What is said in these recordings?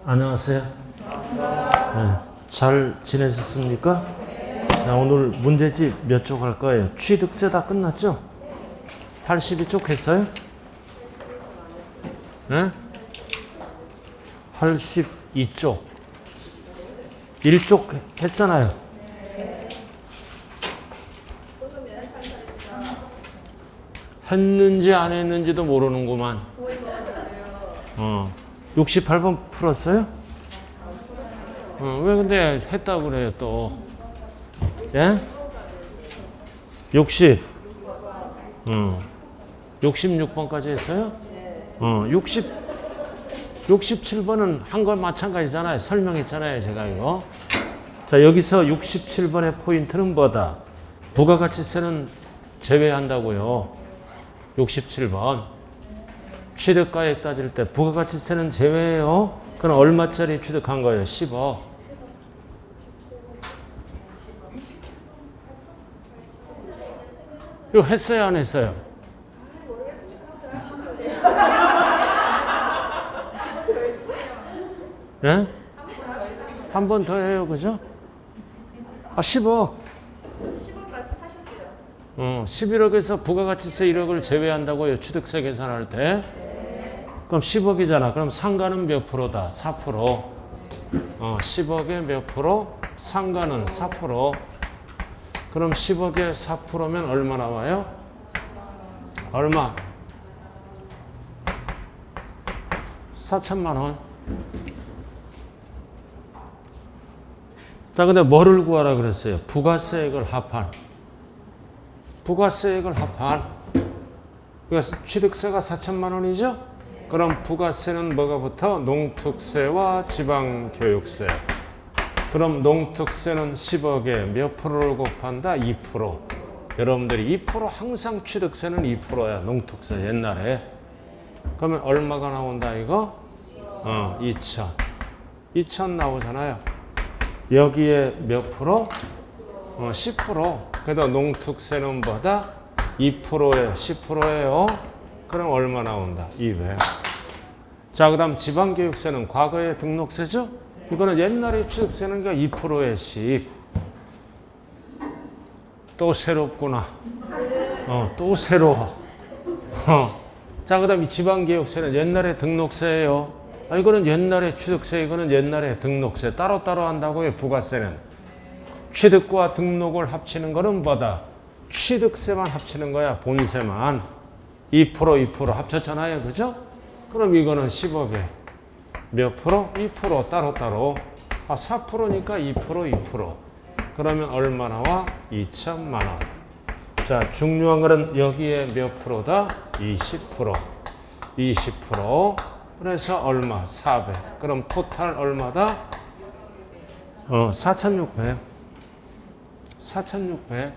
안녕하세요. 네, 잘 지내셨습니까? 자, 오늘 문제집 몇 쪽 할 거예요? 취득세 다 끝났죠? 82쪽 했어요? 네? 82쪽. 1쪽 했잖아요. 했는지 안 했는지도 모르는구만. 68번 풀었어요? 왜 근데 했다고 그래요 또? 예? 66번까지 했어요? 67번은 한 건 마찬가지잖아요. 설명했잖아요 제가 이거. 자, 여기서 67번의 포인트는 뭐다? 부가가치세는 제외한다고요. 67번. 취득가액 따질 때 부가가치세는 제외해요. 그럼 얼마짜리 취득한 거예요? 10억. 이거 했어요, 안 했어요? 예? 한 번 더 해요, 그죠? 10억. 11억에서 부가가치세 1억을 제외한다고요, 취득세 계산할 때. 그럼 10억이잖아. 그럼 상가는 몇 프로다? 4%. 10억에 몇 프로? 상가는 4%. 그럼 10억에 4%면 얼마 나와요? 얼마? 4천만 원. 자, 근데 뭐를 구하라 그랬어요? 부가세액을 합한. 부가세액을 합한. 그래서 취득세가 4천만 원이죠? 그럼 부가세는 뭐가 붙어? 농특세와 지방교육세. 그럼 농특세는 10억에 몇 프로를 곱한다? 2%. 여러분들이 2% 항상 취득세는 2%야. 농특세 옛날에. 그러면 얼마가 나온다 이거? 2천. 2천 나오잖아요. 여기에 몇 프로? 10%. 그래도 농특세는 뭐다? 2%에 10%예요. 그럼 얼마 나온다? 200. 자, 그 다음 지방교육세는 과거의 등록세죠? 이거는 옛날에 취득세는 2%에 10. 또 새롭구나. 또 새로워. 자, 그 다음 이 지방교육세는 옛날에 등록세예요. 이거는 옛날에 취득세, 이거는 옛날에 등록세. 따로따로 한다고요, 부가세는. 취득과 등록을 합치는 거는 뭐다? 취득세만 합치는 거야, 본세만. 2% 합쳤잖아요. 그죠? 그럼 이거는 10억에 몇 프로? 2% 따로따로. 4%니까 2%. 그러면 얼마 나와? 2천만 원. 자, 중요한 거는 여기에 몇 프로다? 20%. 20%. 그래서 얼마? 400. 그럼 토탈 얼마다? 4,600. 4,600.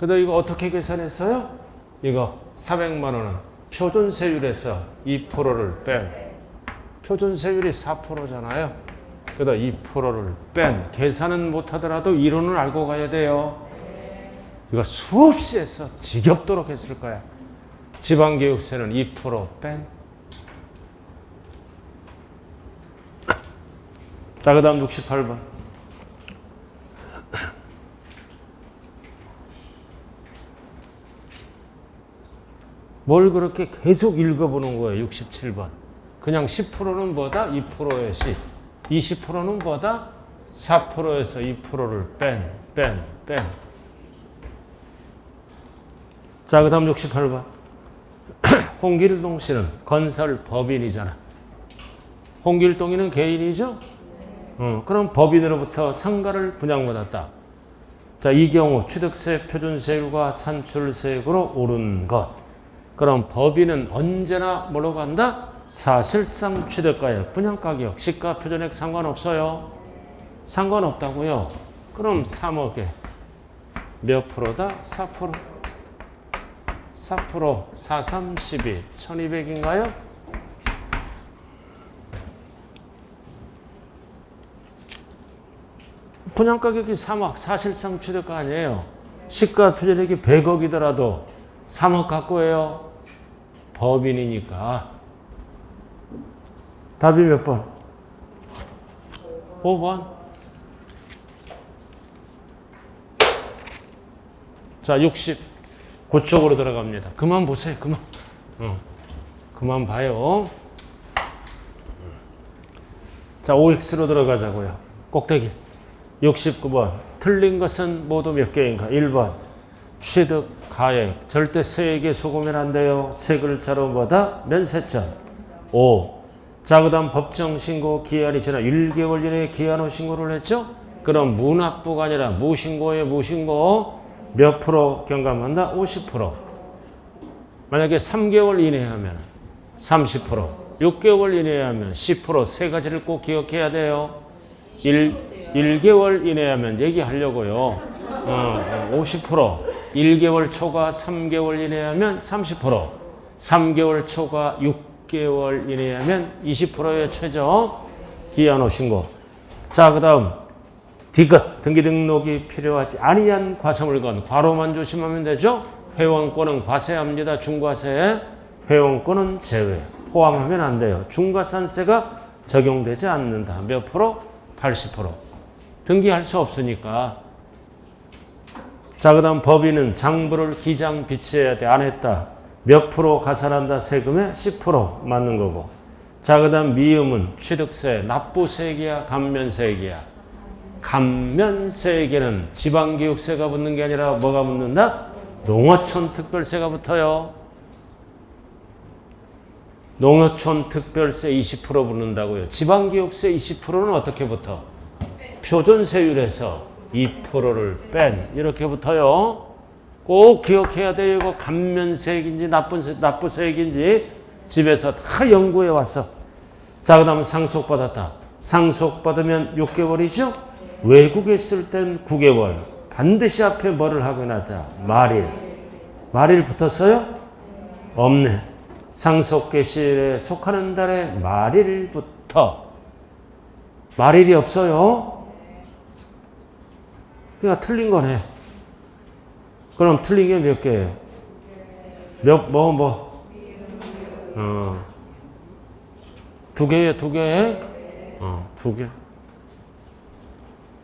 근데 이거 어떻게 계산했어요? 이거 400만 원은 표준세율에서 2%를 뺀. 표준세율이 4%잖아요. 그래서 2%를 뺀. 계산은 못하더라도 이론을 알고 가야 돼요. 이거 수없이 했어. 지겹도록 했을 거야. 지방교육세는 2% 뺀. 자, 그 다음 68번. 뭘 그렇게 계속 읽어보는 거예요, 67번. 그냥 10%는 뭐다? 2%의 10. 20%는 뭐다? 4%에서 2%를 뺀. 자, 그 다음 68번. 홍길동 씨는 건설 법인이잖아. 홍길동이는 개인이죠? 그럼 법인으로부터 상가를 분양받았다. 자, 이 경우 취득세 표준세율과 산출세액으로 오른 것. 그럼 법인은 언제나 뭐로 간다? 사실상 취득가액, 분양가격, 시가 표준액 상관없어요. 상관없다고요. 그럼 3억에 몇 프로다? 4%. 4%, 4, 3, 12, 1200인가요? 분양가격이 3억, 사실상 취득가 아니에요. 시가 표준액이 100억이더라도 3억 갖고 해요. 법인이니까. 답이 몇 번? 5번. 자, 60. 그쪽으로 들어갑니다. 그만 보세요. 그만. 그만 봐요. 자, OX로 들어가자고요. 꼭대기. 69번. 틀린 것은 모두 몇 개인가? 1번. 취득, 가액. 절대 세액에 속으면 안 돼요. 세 글자로 뭐다? 면세점. 5. 자, 그 다음 법정 신고 기한이 지나 1개월 이내에 기한 후 신고를 했죠? 그럼 무납부가 아니라 무신고에 무신고 몇 프로 경감한다? 50%. 만약에 3개월 이내에 하면 30%, 6개월 이내에 하면 10%. 세 가지를 꼭 기억해야 돼요. 1개월 이내에 하면 얘기하려고요. 50%. 1개월 초과 3개월 이내에 하면 30%. 3개월 초과 6개월 이내에 하면 20%의 최저 기한 후 신고. 자, 그 다음 디귿. 등기 등록이 필요하지 아니한 과세물건. 과로만 조심하면 되죠. 회원권은 과세합니다. 중과세. 회원권은 제외. 포함하면 안 돼요. 중과산세가 적용되지 않는다. 몇 프로? 80%. 등기할 수 없으니까. 자, 그 다음 법인은 장부를 기장 비치해야 돼. 안 했다. 몇 프로 가산한다? 세금의 10% 맞는 거고. 자, 그 다음 미음은 취득세, 납부세액이야? 감면세액이야? 감면세액에는 지방교육세가 붙는 게 아니라 뭐가 붙는다? 농어촌 특별세가 붙어요. 농어촌 특별세 20% 붙는다고요. 지방교육세 20%는 어떻게 붙어? 표준세율에서 2%를 뺀 이렇게 붙어요. 꼭 기억해야 돼요. 이거 감면세액인지 납부세액인지 집에서 다 연구해 왔어. 자, 그 다음 상속받았다. 상속받으면 6개월이죠? 외국에 있을 땐 9개월. 반드시 앞에 뭐를 하거나 하자. 말일. 말일 붙었어요? 없네. 상속개시일에 속하는 달에 말일부터. 말일이 없어요. 그러니까 틀린 거네. 그럼 틀린 게 몇 개예요? 두 개에 두 개에? 두 개.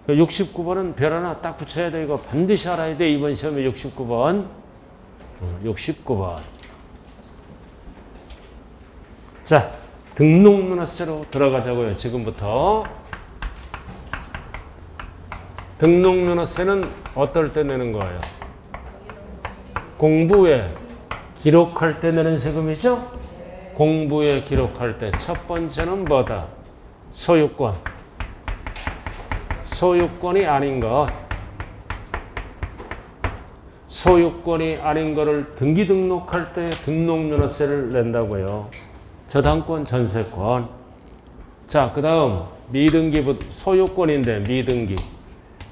69번은 별 하나 딱 붙여야 돼. 이거 반드시 알아야 돼. 이번 시험에 69번. 69번. 자, 등록면허세로 들어가자고요. 지금부터. 등록면허세는 어떨 때 내는 거예요? 공부에 기록할 때 내는 세금이죠? 공부에 기록할 때 첫 번째는 뭐다? 소유권. 소유권이 아닌 것. 소유권이 아닌 거를 등기 등록할 때 등록면허세를 낸다고요. 저당권, 전세권. 자, 그 다음 미등기 소유권인데 미등기.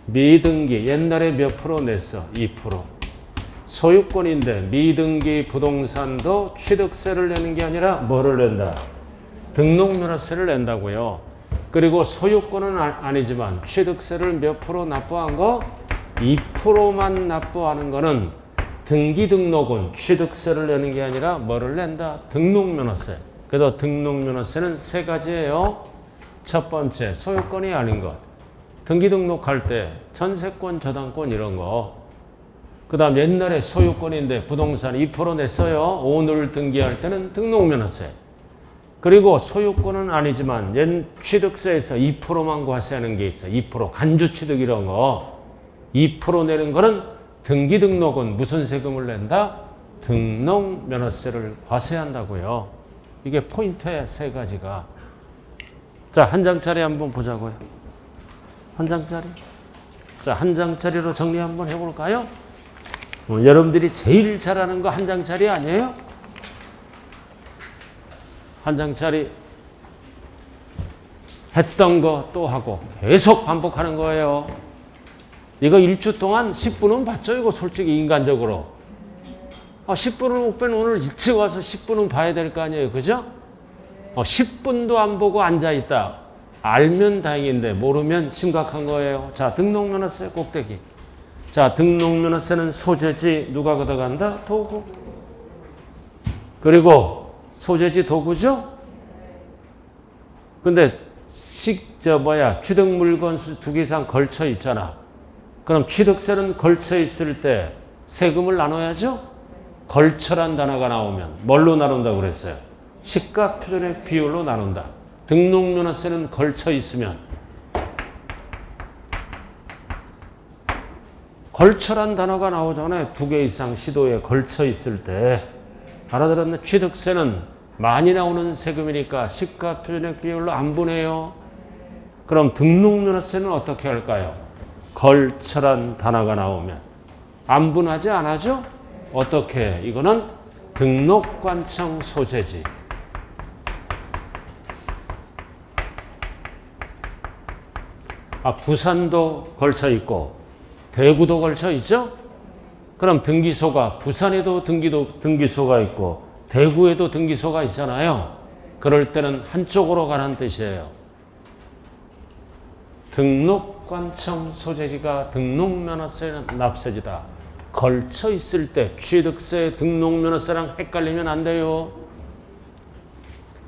미등기 옛날에 몇 프로 냈어? 2%. 소유권인데 미등기 부동산도 취득세를 내는 게 아니라 뭐를 낸다? 등록면허세를 낸다고요. 그리고 소유권은 아니지만 취득세를 몇 프로 납부한 거? 2%만 납부하는 거는 등기 등록은 취득세를 내는 게 아니라 뭐를 낸다? 등록면허세. 그래서 등록면허세는 세 가지예요. 첫 번째, 소유권이 아닌 것. 등기 등록할 때 전세권, 저당권 이런 거. 그 다음 옛날에 소유권인데 부동산 2% 냈어요. 오늘 등기할 때는 등록면허세. 그리고 소유권은 아니지만 옛 취득세에서 2%만 과세하는 게 있어. 2% 간주취득 이런 거. 2% 내는 거는 등기 등록은 무슨 세금을 낸다? 등록면허세를 과세한다고요. 이게 포인트에 세 가지가. 자, 한 장짜리 한번 보자고요. 한 장짜리. 자, 한 장짜리로 정리 한번 해볼까요? 여러분들이 제일 잘하는 거 한 장짜리 아니에요? 한 장짜리 했던 거 또 하고 계속 반복하는 거예요. 이거 일주 동안 10분은 봤죠? 이거 솔직히 인간적으로. 10분을 못 빼면 오늘 일찍 와서 10분은 봐야 될 거 아니에요. 그죠? 10분도 안 보고 앉아있다. 알면 다행인데 모르면 심각한 거예요. 자, 등록면허세 꼭대기. 자, 등록면허세는 소재지 누가 걷어간다? 도구. 그리고 소재지 도구죠? 근데 취득 물건수 2개 이상 걸쳐 있잖아. 그럼 취득세는 걸쳐 있을 때 세금을 나눠야죠? 걸쳐란 단어가 나오면 뭘로 나눈다고 그랬어요? 시가 표준액 비율로 나눈다. 등록면허세는 걸쳐 있으면 걸쳐란 단어가 나오잖아요. 2개 이상 시도에 걸쳐 있을 때. 알아들었네? 취득세는 많이 나오는 세금이니까 시가 표준액 비율로 안 분해요. 그럼 등록면허세는 어떻게 할까요? 걸쳐란 단어가 나오면 안 분하지 않아죠? 어떻게? 이거는 등록관청 소재지. 부산도 걸쳐 있고 대구도 걸쳐 있죠? 그럼 등기소가 부산에도 등기소가 있고 대구에도 등기소가 있잖아요. 그럴 때는 한쪽으로 가는 뜻이에요. 등록관청 소재지가 등록면허세 납세지다. 걸쳐 있을 때 취득세 등록면허세랑 헷갈리면 안 돼요.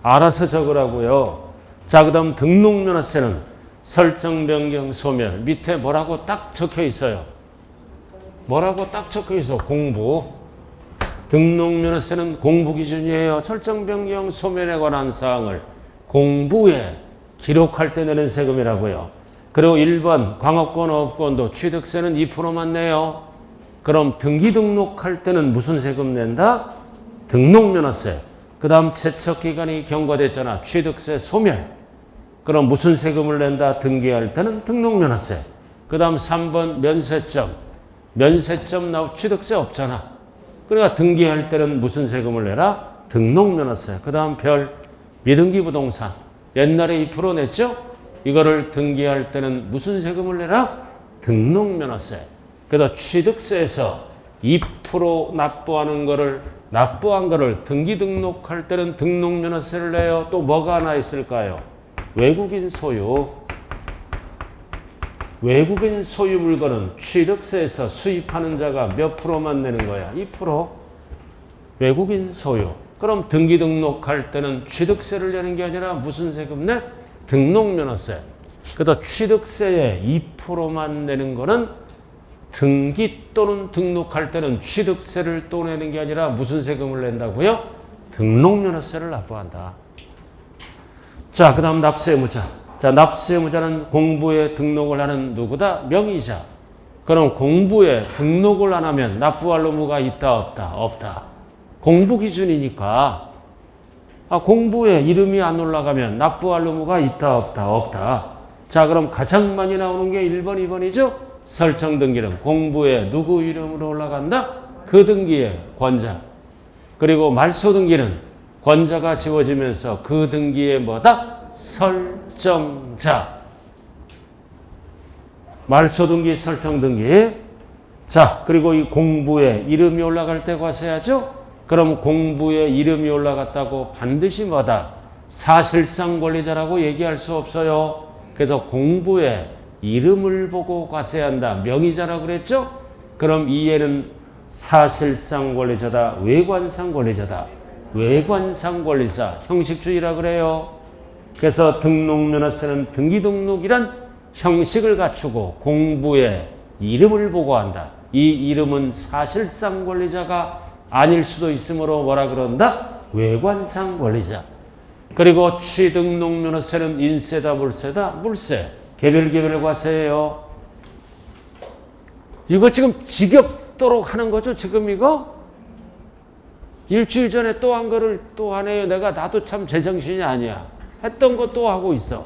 알아서 적으라고요. 자, 그 다음 등록면허세는 설정, 변경, 소멸. 밑에 뭐라고 딱 적혀 있어요. 뭐라고 딱 적혀 있어. 공부. 등록면허세는 공부 기준이에요. 설정, 변경, 소멸에 관한 사항을 공부에 기록할 때 내는 세금이라고요. 그리고 1번 광업권, 업권도 취득세는 2%만 내요. 그럼 등기 등록할 때는 무슨 세금 낸다? 등록면허세. 그 다음 채척기간이 경과됐잖아. 취득세 소멸. 그럼 무슨 세금을 낸다? 등기할 때는 등록면허세. 그 다음 3번 면세점. 면세점 나오 취득세 없잖아. 그러니까 등기할 때는 무슨 세금을 내라? 등록면허세. 그 다음 별 미등기 부동산. 옛날에 2% 냈죠? 이거를 등기할 때는 무슨 세금을 내라? 등록면허세. 그래서 취득세에서 2% 납부한 거를 등기 등록할 때는 등록면허세를 내요. 또 뭐가 하나 있을까요? 외국인 소유. 외국인 소유 물건은 취득세에서 수입하는 자가 몇 프로만 내는 거야? 2%. 외국인 소유. 그럼 등기 등록할 때는 취득세를 내는 게 아니라 무슨 세금 내? 등록면허세. 그래서 취득세에 2%만 내는 거는 등기 또는 등록할 때는 취득세를 또 내는 게 아니라 무슨 세금을 낸다고요? 등록면허세를 납부한다. 자, 그 다음 납세의무자. 자, 납세의무자는 공부에 등록을 하는 누구다? 명의자. 그럼 공부에 등록을 안 하면 납부할 의무가 있다, 없다? 없다. 공부 기준이니까. 공부에 이름이 안 올라가면 납부할 의무가 있다, 없다? 없다. 자, 그럼 가장 많이 나오는 게 1번, 2번이죠? 설정 등기는 공부에 누구 이름으로 올라간다? 그 등기의 권자. 그리고 말소 등기는 권자가 지워지면서 그 등기의 뭐다? 설정자. 말소 등기, 설정 등기. 자, 그리고 이 공부에 이름이 올라갈 때 과세하죠? 그럼 공부에 이름이 올라갔다고 반드시 뭐다? 사실상 권리자라고 얘기할 수 없어요. 그래서 공부에 이름을 보고 과세한다. 명의자라고 그랬죠? 그럼 이에는 사실상 권리자다. 외관상 권리자다. 외관상 권리자. 형식주의라 그래요. 그래서 등록면허세는 등기등록이란 형식을 갖추고 공부에 이름을 보고 한다. 이 이름은 사실상 권리자가 아닐 수도 있으므로 뭐라 그런다? 외관상 권리자. 그리고 취등록면허세는 인세다, 물세다? 물세. 개별 과세예요. 이거 지금 지겹도록 하는 거죠, 지금 이거? 일주일 전에 또 한 거를 또 하네요. 나도 참 제정신이 아니야. 했던 거 또 하고 있어.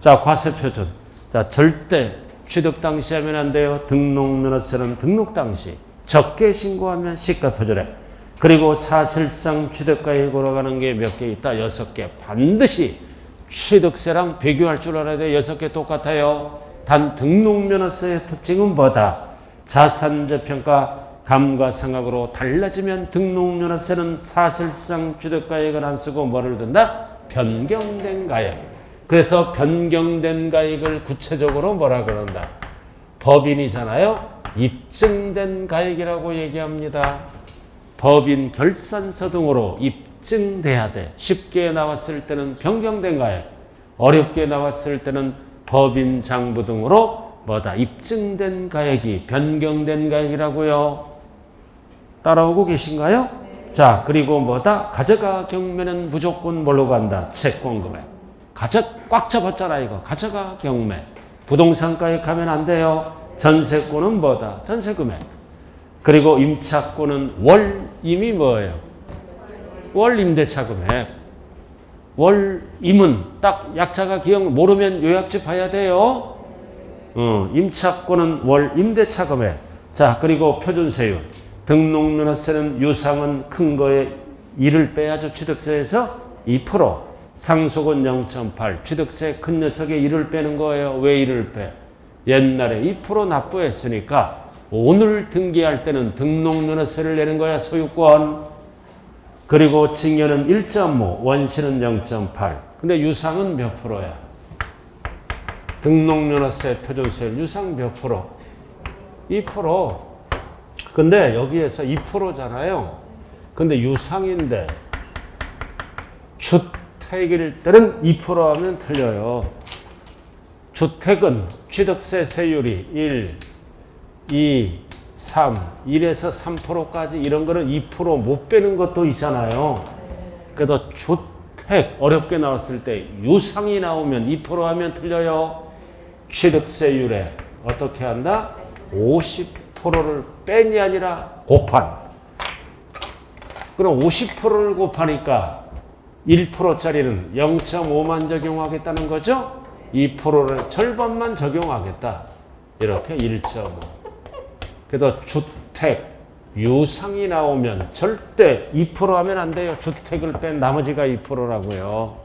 자, 과세표준. 자, 절대 취득 당시 하면 안 돼요. 등록면허세는 등록 당시. 적게 신고하면 시가표준액. 그리고 사실상 취득가액 올라가는 게 몇 개 있다? 6개. 반드시 취득세랑 비교할 줄 알아야 돼. 6개 똑같아요. 단 등록면허세의 특징은 뭐다? 자산재평가 감가상각으로 달라지면 등록면허세는 사실상 취득가액을 안 쓰고 뭐를 든다? 변경된 가액. 그래서 변경된 가액을 구체적으로 뭐라 그런다? 법인이잖아요. 입증된 가액이라고 얘기합니다. 법인 결산서 등으로 입증돼야 돼. 쉽게 나왔을 때는 변경된 가액. 어렵게 나왔을 때는 법인 장부 등으로 뭐다? 입증된 가액이 변경된 가액이라고요. 따라오고 계신가요? 자, 그리고 뭐다? 가져가 경매는 무조건 뭘로 간다? 채권 금액. 꽉 잡았잖아 이거. 가져가 경매. 부동산 가액 하면 안 돼요. 전세권은 뭐다? 전세 금액. 그리고 임차권은 월임이 뭐예요? 월 임대차 금액. 월임은 딱 약자가 기억 모르면 요약지 봐야 돼요. 임차권은 월 임대차 금액. 자, 그리고 표준세율. 등록면허세는 유상은 큰 거에 1을 빼야죠. 취득세에서 2%. 상속은 0.8. 취득세 큰 녀석에 1을 빼는 거예요. 왜 1을 빼? 옛날에 2% 납부했으니까 오늘 등기할 때는 등록면허세를 내는 거야. 소유권. 그리고 징여는 1.5. 원시는 0.8. 근데 유상은 몇 프로야? 등록면허세 표준세율 유상 몇 프로? 2%. 근데 여기에서 2%잖아요. 근데 유상인데 주택일 때는 2% 하면 틀려요. 주택은 취득세 세율이 1, 2, 3, 1에서 3%까지 이런 거는 2% 못 빼는 것도 있잖아요. 그래도 주택 어렵게 나왔을 때 유상이 나오면 2% 하면 틀려요. 취득세율에 어떻게 한다? 50%를 뺀이 아니라 곱한. 그럼 50%를 곱하니까 1%짜리는 0.5만 적용하겠다는 거죠? 2%를 절반만 적용하겠다. 이렇게 1.5. 그래도 주택 유상이 나오면 절대 2% 하면 안 돼요. 주택을 뺀 나머지가 2%라고요.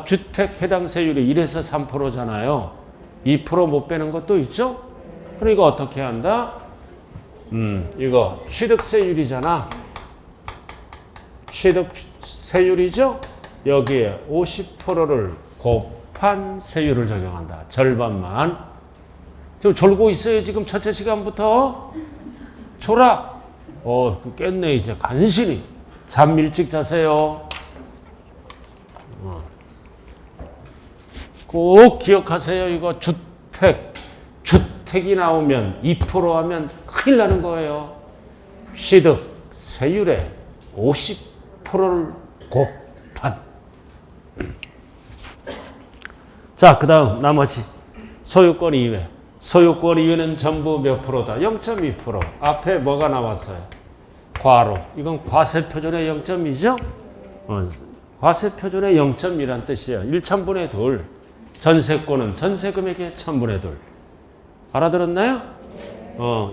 주택 해당 세율이 1에서 3%잖아요. 2% 못 빼는 것도 있죠? 그러니까 어떻게 한다? 이거 취득세율이잖아. 취득세율이죠? 여기에 50%를 곱한 세율을 적용한다. 절반만. 지금 졸고 있어요. 지금 첫째 시간부터. 졸아. 깼네 이제 간신히. 잠 일찍 자세요. 꼭 기억하세요. 이거 주택이 나오면 2% 하면 큰일 나는 거예요. 취득 세율에 50%를 곱한. 자, 그 다음 나머지 소유권 이외. 소유권 이외는 전부 몇 프로다? 0.2%. 앞에 뭐가 나왔어요? 과로. 이건 과세표준의 0.2죠? 과세표준의 0.2란 뜻이에요. 1,000분의 2. 전세권은 전세금액의 1,000분의 2. 알아들었나요?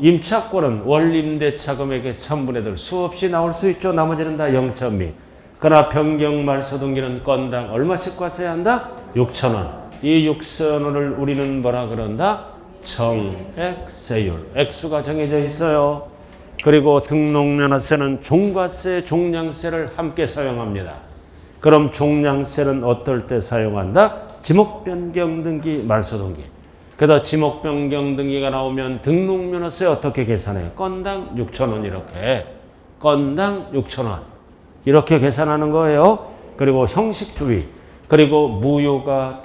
임차권은 월임대차 금액의 1,000분의 2. 수없이 나올 수 있죠. 나머지는 다 0.2. 그러나 변경말소등기는 건당 얼마씩 과세한다? 6,000원. 이 6,000원을 우리는 뭐라 그런다? 정액세율. 액수가 정해져 있어요. 그리고 등록면허세는 종과세, 종량세를 함께 사용합니다. 그럼 종량세는 어떨 때 사용한다? 지목변경등기, 말소등기. 그래서 지목변경등기가 나오면 등록면허세 어떻게 계산해요? 건당 6,000원 이렇게. 건당 6,000원. 이렇게 계산하는 거예요. 그리고 형식주의. 그리고 무효나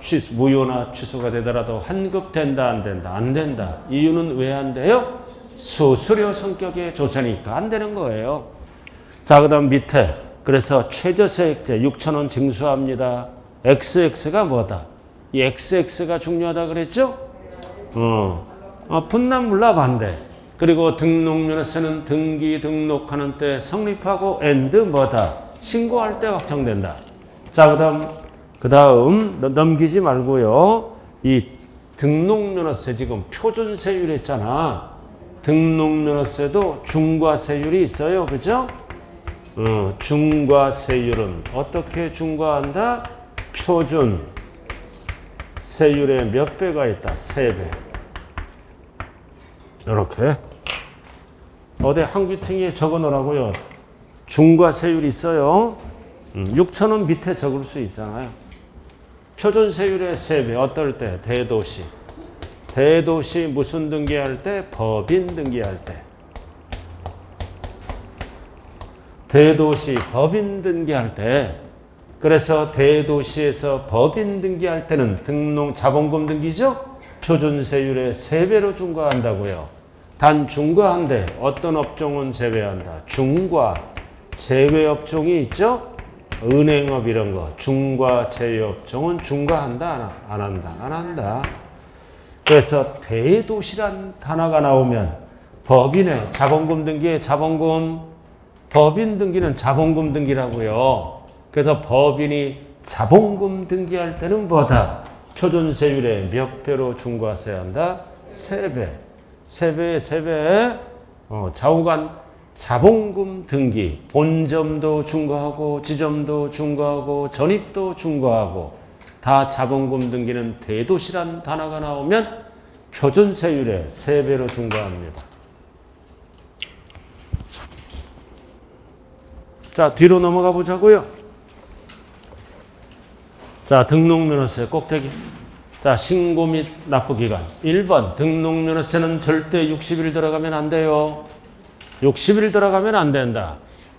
취소가 되더라도 환급된다, 안 된다? 안 된다. 이유는 왜 안 돼요? 수수료 성격의 조세니까 안 되는 거예요. 자, 그 다음 밑에. 그래서 최저세액제 6,000원 징수합니다. XX가 뭐다? 이 XX가 중요하다 그랬죠? 분납물납 반대. 그리고 등록면허세는 등기 등록하는 때 성립하고 and 뭐다? 신고할 때 확정된다. 자, 그 다음 넘기지 말고요. 이 등록면허세 지금 표준세율 했잖아. 등록면허세도 중과세율이 있어요. 그죠? 중과세율은 어떻게 중과한다? 표준 세율의 몇 배가 있다? 3배. 이렇게. 어디 한귀퉁이에 적어 놓으라고요. 중과세율이 있어요. 6,000원 밑에 적을 수 있잖아요. 표준세율의 3배. 어떨 때? 대도시. 대도시 무슨 등기할 때? 법인 등기할 때. 대도시 법인 등기할 때 그래서 대도시에서 법인 등기할 때는 자본금 등기죠? 표준세율의 3배로 중과한다고요. 단 중과한데 어떤 업종은 제외한다. 중과 제외 업종이 있죠? 은행업 이런 거. 중과 제외 업종은 중과한다? 안 한다? 안 한다. 그래서 대도시란 단어가 나오면 법인의 자본금 등기의 자본금, 법인 등기는 자본금 등기라고요. 그래서 법인이 자본금 등기할 때는 뭐다? 표준세율의 몇 배로 중과세야 한다? 3배. 3배. 좌우간 자본금 등기, 본점도 중과하고 지점도 중과하고 전입도 중과하고 다 자본금 등기는 대도시란 단어가 나오면 표준세율의 3배로 중과합니다. 자, 뒤로 넘어가 보자고요. 자, 등록면허세 꼭대기. 자, 신고 및 납부기간. 1번, 등록면허세는 절대 60일 들어가면 안 돼요. 60일 들어가면 안 된다.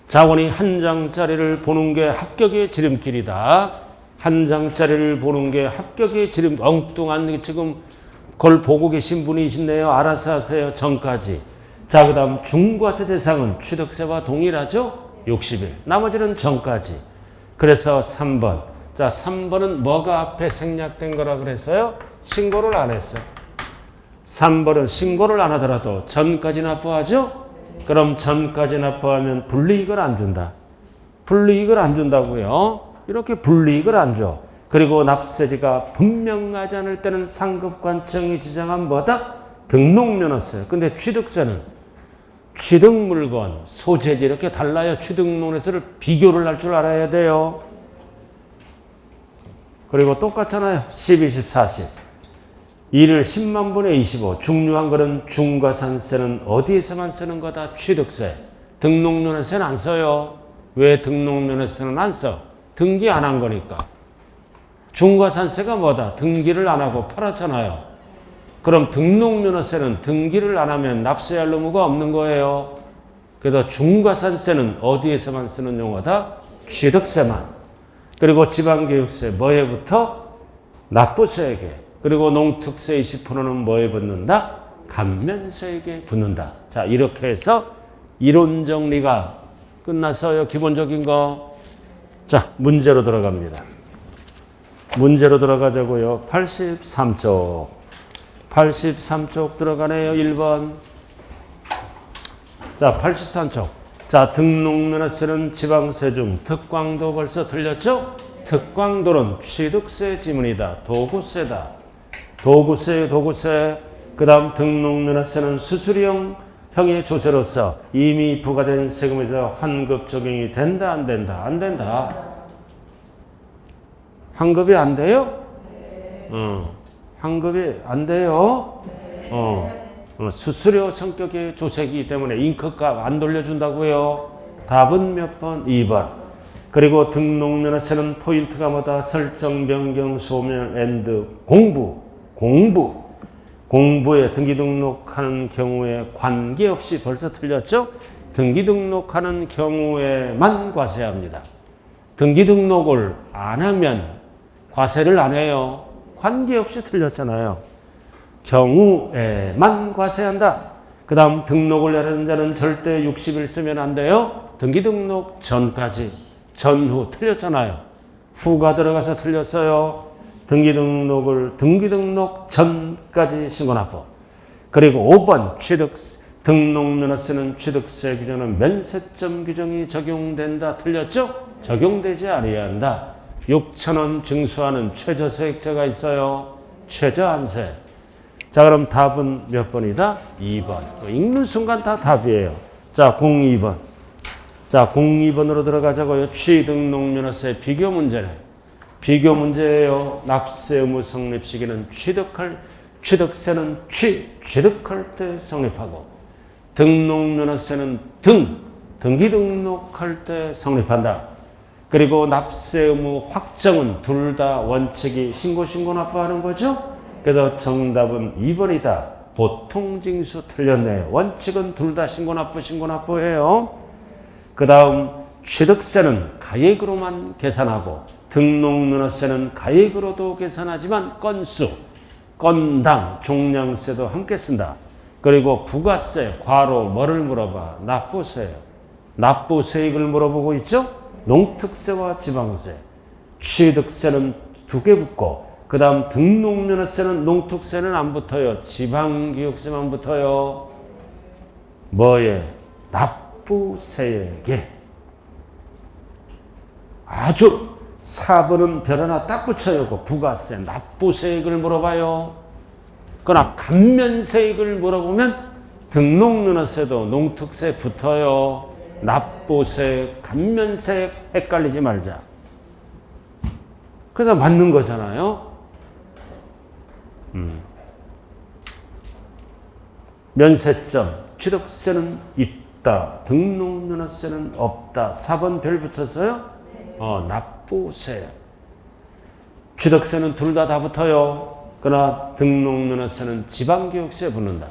자원이 한 장짜리를 보는 게 합격의 지름길이다. 한 장짜리를 보는 게 합격의 엉뚱한 지금 그걸 보고 계신 분이 있네요. 알아서 하세요. 전까지. 자, 그 다음 중과세 대상은 취득세와 동일하죠? 60일. 나머지는 전까지. 그래서 3번. 자, 3번은 뭐가 앞에 생략된 거라 그랬어요? 신고를 안 했어. 3번은 신고를 안 하더라도 전까지 납부하죠? 그럼 전까지 납부하면 불이익을 안 준다. 불이익을 안 준다고요. 이렇게 불이익을 안 줘. 그리고 납세지가 분명하지 않을 때는 상급관청이 지정한 뭐다? 등록면허세. 근데 취득세는 취득물건, 소재지 이렇게 달라요. 취득면허세를 비교를 할 줄 알아야 돼요. 그리고 똑같잖아요. 10, 20, 40. 1을 10만 분의 25. 중요한 거는 중과산세는 어디에서만 쓰는 거다? 취득세. 등록면허세는 안 써요. 왜 등록면허세는 안 써? 등기 안 한 거니까. 중과산세가 뭐다? 등기를 안 하고 팔았잖아요. 그럼 등록면허세는 등기를 안 하면 납세할 의무가 없는 거예요. 그래서 중과산세는 어디에서만 쓰는 용어다? 취득세만. 그리고 지방교육세 뭐에부터? 납부세에게. 그리고 농특세 20%는 뭐에 붙는다? 감면세에게 붙는다. 자, 이렇게 해서 이론 정리가 끝났어요. 기본적인 거. 자, 문제로 들어갑니다. 문제로 들어가자고요. 83쪽. 83쪽 들어가네요. 1번. 자, 83쪽. 자, 등록면허세는 지방세 중 특광도 벌써 틀렸죠? 특광도는 취득세 지문이다. 도구세다. 도구세. 그 다음 등록면허세는 수수료형의 조세로서 이미 부과된 세금에 대해 환급 적용이 된다, 안 된다? 안 된다. 환급이 안 돼요? 환급이 안 돼요? 수수료 성격의 조세이기 때문에 인크값 안 돌려준다고요. 답은 몇 번? 2번. 그리고 등록면허세는 포인트가 뭐다? 설정, 변경, 소멸, 엔드, 공부에 등기 등록하는 경우에 관계없이 벌써 틀렸죠? 등기 등록하는 경우에만 과세합니다. 등기 등록을 안 하면 과세를 안 해요. 관계없이 틀렸잖아요. 경우에만 과세한다. 그 다음 등록을 하는 자는 절대 60일 쓰면 안 돼요. 등기 등록 전까지. 전후 틀렸잖아요. 후가 들어가서 틀렸어요. 등기 등록 전까지 신고납부. 그리고 5번 등록면허세는 취득세 규정은 면세점 규정이 적용된다. 틀렸죠? 적용되지 아니한다. 6,000원 증수하는 최저세액자가 있어요. 최저한세. 자, 그럼 답은 몇 번이다? 2번. 읽는 순간 다 답이에요. 자, 02번. 자, 02번으로 들어가자고요. 취등록면허세 비교 문제네. 비교 문제예요. 납세 의무 성립 시기는 취득세는 취득할 때 성립하고 등록면허세는 등기 등록할 때 성립한다. 그리고 납세 의무 확정은 둘 다 원칙이 신고 납부하는 거죠. 그래서 정답은 2번이다. 보통징수 틀렸네요. 원칙은 둘 다 신고 납부해요. 그 다음 취득세는 가액으로만 계산하고 등록면허세는 가액으로도 계산하지만 건수, 건당, 종량세도 함께 쓴다. 그리고 부가세, 과로 뭐를 물어봐? 납부세요. 납부세액을 물어보고 있죠? 농특세와 지방세. 취득세는 2개 붙고 그 다음 등록면허세는 농특세는 안 붙어요. 지방교육세만 붙어요. 뭐에? 납부세액에. 아주 4번은 별 하나 딱 붙여요. 부가세, 납부세액을 물어봐요. 그러나 감면세액을 물어보면 등록면허세도 농특세 붙어요. 납부세액, 감면세액 헷갈리지 말자. 그래서 맞는 거잖아요. 면세점, 취득세는 있다. 등록면허세는 없다. 4번 별 붙였어요? 납부세. 취득세는 둘 다 붙어요. 그러나 등록면허세는 지방교육세 붙는다.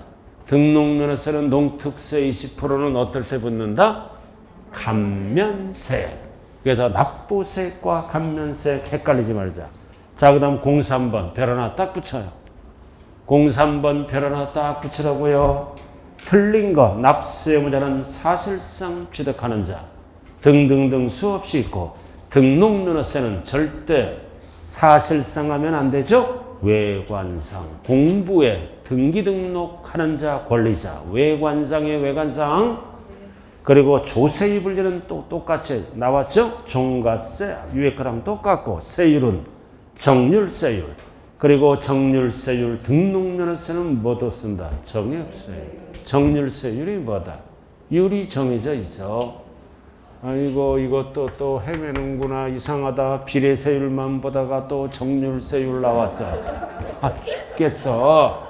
등록면허세는 농특세 20%는 어떨 세 붙는다? 감면세. 그래서 납부세과 감면세 헷갈리지 말자. 자, 그 다음 03번 별 하나 딱 붙여요. 03번 별 하나 딱 붙이라고요. 틀린 거, 납세 의무자는 사실상 취득하는 자 등등등 수없이 있고 등록면허세는 절대 사실상 하면 안 되죠. 외관상, 공부에 등기 등록하는 자, 권리자, 외관상의 외관상. 그리고 조세입 분리는 또 똑같이 나왔죠. 종가세, 위에 거랑 똑같고 세율은 정률세율. 그리고 정률세율, 등록면허세는 뭐도 쓴다? 정액세율. 정률세율이 뭐다? 율이 정해져 있어. 아이고 이것도 또 헤매는구나. 이상하다. 비례세율만 보다가 또 정률세율 나왔어. 아 죽겠어.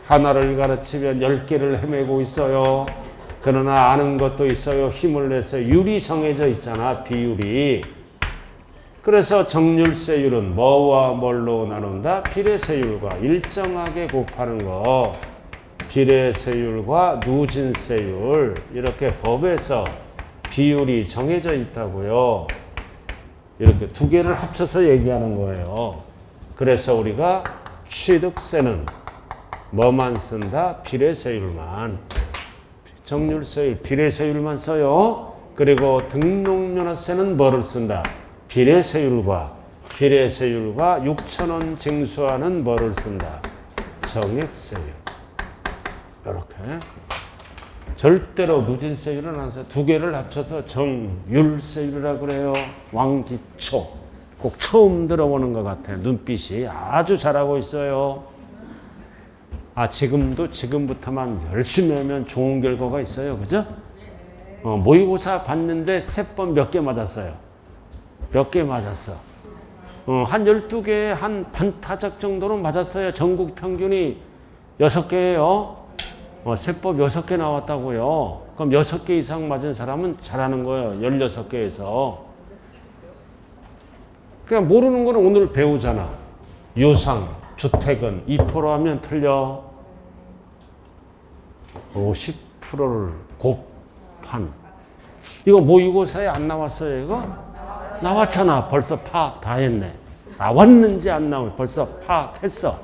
하나를 가르치면 10개를 헤매고 있어요. 그러나 아는 것도 있어요. 힘을 내서 율이 정해져 있잖아. 비율이. 그래서 정률세율은 뭐와 뭘로 나눈다? 비례세율과 일정하게 곱하는 거. 비례세율과 누진세율. 이렇게 법에서 비율이 정해져 있다고요. 이렇게 2개를 합쳐서 얘기하는 거예요. 그래서 우리가 취득세는 뭐만 쓴다? 비례세율만. 정률세율, 비례세율만 써요. 그리고 등록면허세는 뭐를 쓴다? 비례세율과 6,000원 징수하는 뭐를 쓴다? 정액세율. 이렇게. 절대로 누진세율은 안 써요. 2개를 합쳐서 정율세율이라고 그래요. 왕기초. 꼭 처음 들어보는 것 같아요. 눈빛이 아주 잘하고 있어요. 지금부터만 열심히 하면 좋은 결과가 있어요. 그죠? 모의고사 봤는데 3번 몇 개 맞았어요. 몇 개 맞았어. 한 12개, 한 반타작 정도는 맞았어요. 전국 평균이 6개예요. 세법 6개 나왔다고요. 그럼 6개 이상 맞은 사람은 잘하는 거예요. 16개에서. 그냥 모르는 거는 오늘 배우잖아. 유상, 주택은 2% 하면 틀려. 50%를 곱한. 이거 모의고사에 안 나왔어요, 이거? 나왔잖아. 벌써 파악 다 했네. 나왔는지 안 나오면 벌써 파악했어.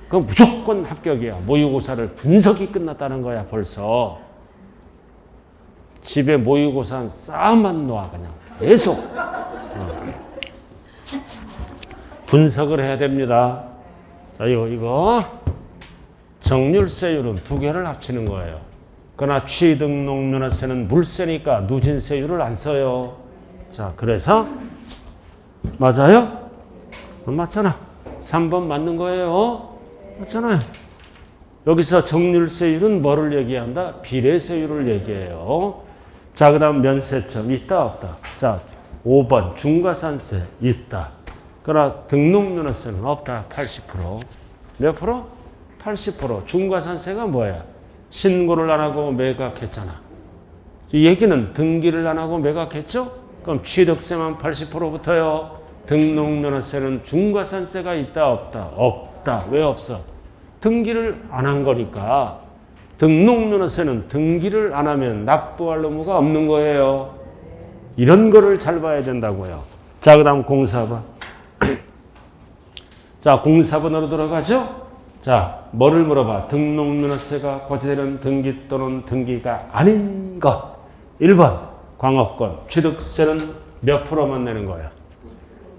그럼 무조건 합격이야. 모의고사를 분석이 끝났다는 거야, 벌써. 집에 모의고사는 쌓아만 놔, 그냥. 계속. 분석을 해야 됩니다. 자, 이거. 정률세율은 2개를 합치는 거예요. 그러나 취등록면허세는 물세니까 누진세율을 안 써요. 자, 그래서 맞아요? 맞잖아. 3번 맞는 거예요. 맞잖아요. 여기서 정률세율은 뭐를 얘기한다? 비례세율을 얘기해요. 자, 그 다음 면세점 있다 없다? 자, 5번 중과산세 있다. 그러나 등록면허세는 없다. 80%. 몇 프로? 80%. 중과산세가 뭐야? 신고를 안 하고 매각했잖아. 이 얘기는 등기를 안 하고 매각했죠? 그럼 취득세만 80% 붙어요. 등록면허세는 중과산세가 있다 없다? 없다. 왜 없어? 등기를 안 한 거니까. 등록면허세는 등기를 안 하면 납부할 의무가 없는 거예요. 이런 거를 잘 봐야 된다고요. 자, 그 다음 공사번. 자, 공사번으로 들어가죠. 자, 뭐를 물어봐? 등록면허세가 과세되는 등기 또는 등기가 아닌 것. 1번 광업권. 취득세는 몇 프로만 내는 거야?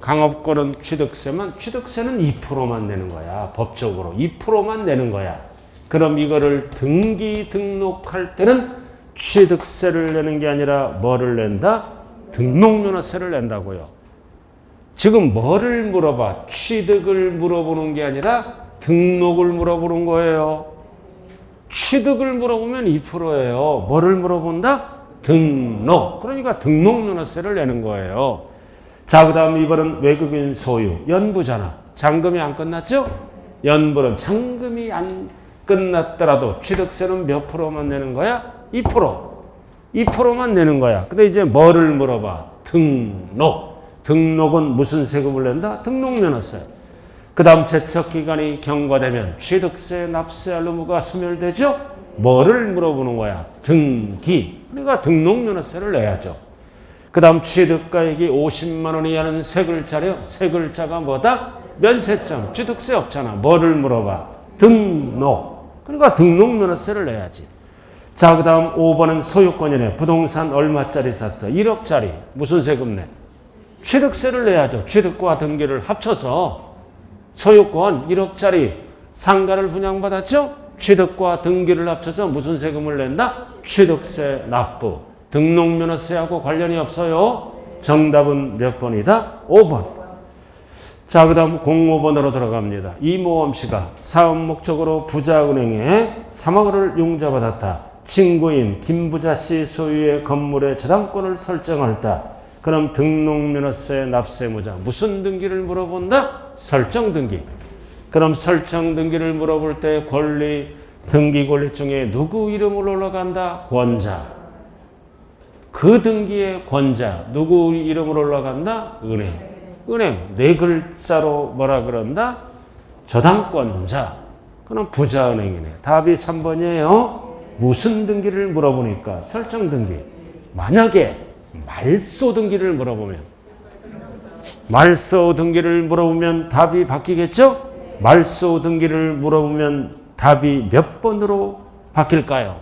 광업권은 취득세는 2%만 내는 거야. 법적으로 2%만 내는 거야. 그럼 이거를 등기 등록할 때는 취득세를 내는 게 아니라 뭐를 낸다? 등록면허세를 낸다고요. 지금 뭐를 물어봐? 취득을 물어보는 게 아니라 등록을 물어보는 거예요. 취득을 물어보면 2%예요. 뭐를 물어본다? 등록. 그러니까 등록면허세를 내는 거예요. 자, 그 다음 이번은 외국인 소유. 연부잖아. 잔금이 안 끝났죠? 연부는 잔금이 안 끝났더라도 취득세는 몇 프로만 내는 거야? 2%. 2%만 내는 거야. 근데 이제 뭐를 물어봐? 등록. 등록은 무슨 세금을 낸다? 등록면허세. 그 다음 제척기간이 경과되면 취득세 납세할 의무가 소멸되죠? 뭐를 물어보는 거야? 등기. 그러니까 등록면허세를 내야죠. 그 다음 취득가액이 50만 원 이하는 세 글자래요. 세 글자가 뭐다? 면세점. 취득세 없잖아. 뭐를 물어봐? 등록. 그러니까 등록면허세를 내야지. 자, 그 다음 5번은 소유권이네. 부동산 얼마짜리 샀어? 1억짜리. 무슨 세금 내? 취득세를 내야죠. 취득과 등기를 합쳐서 소유권 1억짜리 상가를 분양받았죠? 취득과 등기를 합쳐서 무슨 세금을 낸다? 취득세 납부. 등록면허세하고 관련이 없어요. 정답은 몇 번이다? 5번. 자, 그 다음 05번으로 들어갑니다. 이모범 씨가 사업 목적으로 부자은행에 3억 원을 융자받았다. 친구인 김부자 씨 소유의 건물의 저당권을 설정할 때 그럼 등록면허세 납세무자 무슨 등기를 물어본다? 설정 등기. 그럼 설정 등기를 물어볼 때 권리 등기 권리 중에 누구 이름으로 올라간다? 권자. 그 등기의 권자 누구 이름으로 올라간다? 은행. 은행 네 글자로 뭐라 그런다? 저당권자. 그럼 부자은행이네. 답이 3번이에요. 무슨 등기를 물어보니까 설정 등기. 만약에 말소 등기를 물어보면 답이 바뀌겠죠? 말소 등기를 물어보면 답이 몇 번으로 바뀔까요?